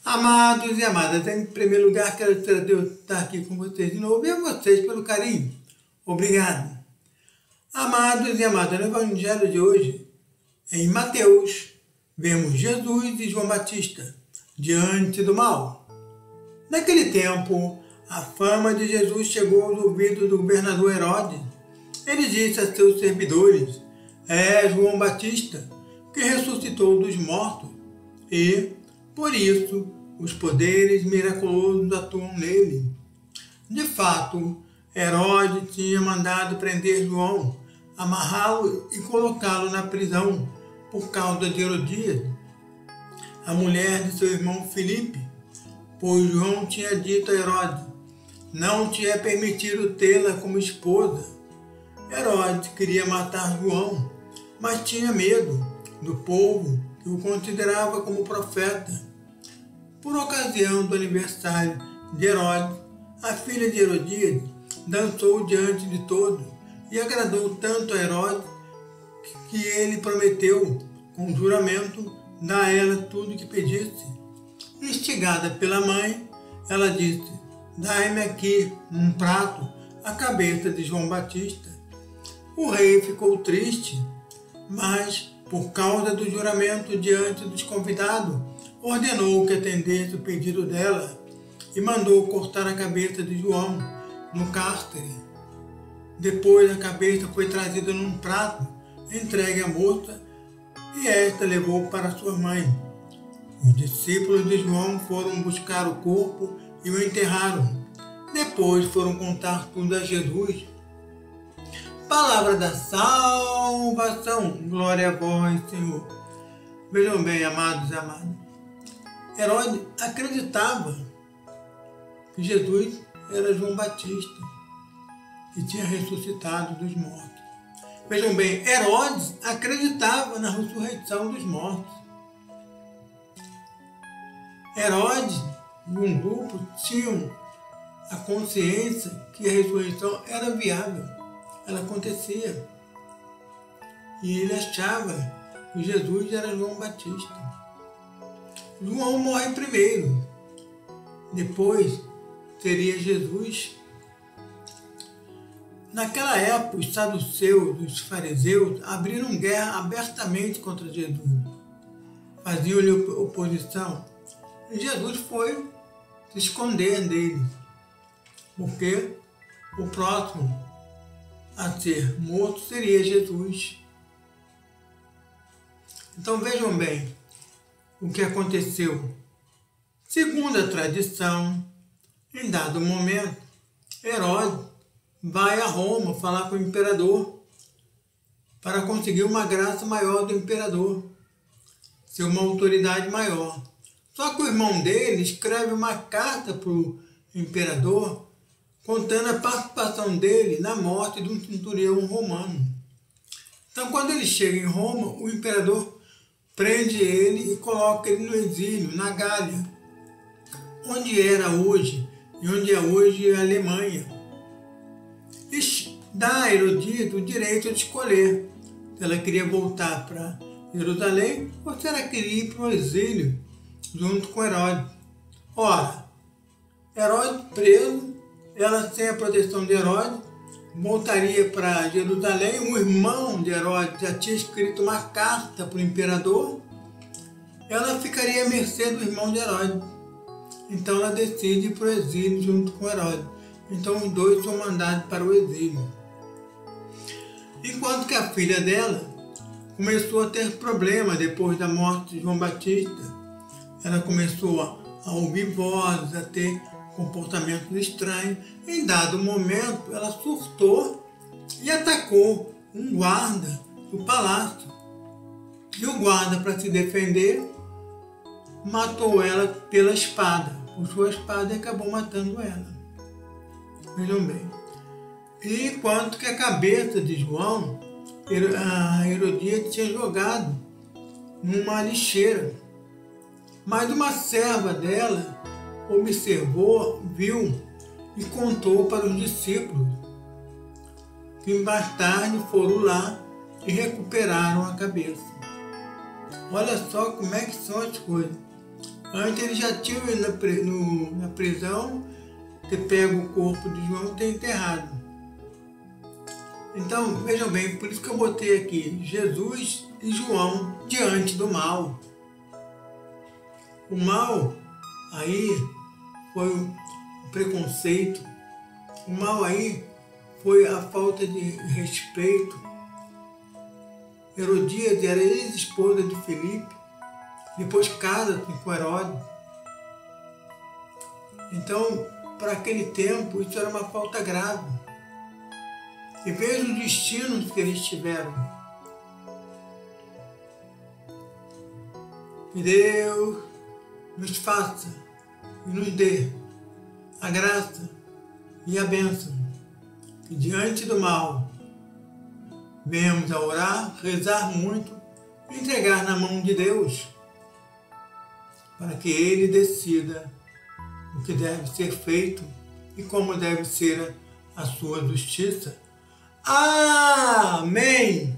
Amados e amadas, em primeiro lugar quero estar aqui com vocês de novo e a vocês pelo carinho. Obrigado. Amados e amadas, no Evangelho de hoje, em Mateus, vemos Jesus e João Batista diante do mal. Naquele tempo, a fama de Jesus chegou aos ouvidos do governador Herodes. Ele disse a seus servidores: "É João Batista, que ressuscitou dos mortos, e, por isso, os poderes miraculosos atuam nele." De fato, Herodes tinha mandado prender João, amarrá-lo e colocá-lo na prisão por causa de Herodíade, a mulher de seu irmão Filipe, pois João tinha dito a Herodes: "Não te é permitido tê-la como esposa." Herodes queria matar João, mas tinha medo do povo que o considerava como profeta. Por ocasião do aniversário de Herodes, a filha de Herodíade dançou diante de todos e agradou tanto a Herodes que ele prometeu, com juramento, dar a ela tudo o que pedisse. Instigada pela mãe, ela disse: "Dai-me aqui, num prato, a cabeça de João Batista." O rei ficou triste, mas, por causa do juramento diante dos convidados, ordenou que atendesse o pedido dela e mandou cortar a cabeça de João no cárcere. Depois a cabeça foi trazida num prato, entregue à moça, e esta levou para sua mãe. Os discípulos de João foram buscar o corpo e o enterraram. Depois foram contar tudo a Jesus. Palavra da salvação, glória a vós, Senhor. Vejam bem, amados e amadas, Herodes acreditava que Jesus era João Batista, que tinha ressuscitado dos mortos. Vejam bem, Herodes acreditava na ressurreição dos mortos. Herodes e um grupo tinham a consciência que a ressurreição era viável, ela acontecia. E ele achava que Jesus era João Batista. João morre primeiro, depois seria Jesus. Naquela época, os saduceus e os fariseus abriram guerra abertamente contra Jesus. Faziam-lhe oposição. E Jesus foi se esconder deles, porque o próximo a ser morto seria Jesus. Então vejam bem o que aconteceu. Segundo a tradição, em dado momento, Herodes vai a Roma falar com o imperador para conseguir uma graça maior do imperador, ser uma autoridade maior. Só que o irmão dele escreve uma carta para o imperador contando a participação dele na morte de um centurião romano. Então, quando ele chega em Roma, o imperador prende ele e coloca ele no exílio, na Gália, onde era hoje e onde é hoje a Alemanha. E dá a Herodíade o direito de escolher se ela queria voltar para Jerusalém ou se ela queria ir para o exílio junto com Herodes. Ora, Herodes preso, ela sem a proteção de Herodes, voltaria para Jerusalém. O irmão de Herodes já tinha escrito uma carta para o imperador, ela ficaria à mercê do irmão de Herodes. Então ela decide ir para o exílio junto com Herodes. Então os dois são mandados para o exílio. Enquanto que a filha dela começou a ter problemas depois da morte de João Batista. Ela começou a ouvir vozes, a ter comportamentos estranhos. Em dado momento, ela surtou e atacou um guarda do palácio. E o guarda, para se defender, matou ela pela espada. Puxou a espada e acabou matando ela. Vejam bem. E enquanto que a cabeça de João, a Herodíade tinha jogado numa lixeira. Mas uma serva dela observou, viu e contou para os discípulos, que mais tarde foram lá e recuperaram a cabeça. Olha só como é que são as coisas. Antes eles já tinham ido na prisão, ter pego o corpo de João e ter enterrado. Então, vejam bem, por isso que eu botei aqui Jesus e João diante do mal. O mal aí foi o preconceito, o mal aí foi a falta de respeito. Herodíade era ex-esposa de Filipe, depois casa com Herodes. Então, para aquele tempo, isso era uma falta grave. E veja os destinos que eles tiveram. Que Deus nos faça e nos dê a graça e a bênção, que diante do mal venhamos a orar, rezar muito e entregar na mão de Deus, para que Ele decida o que deve ser feito e como deve ser a sua justiça. Amém!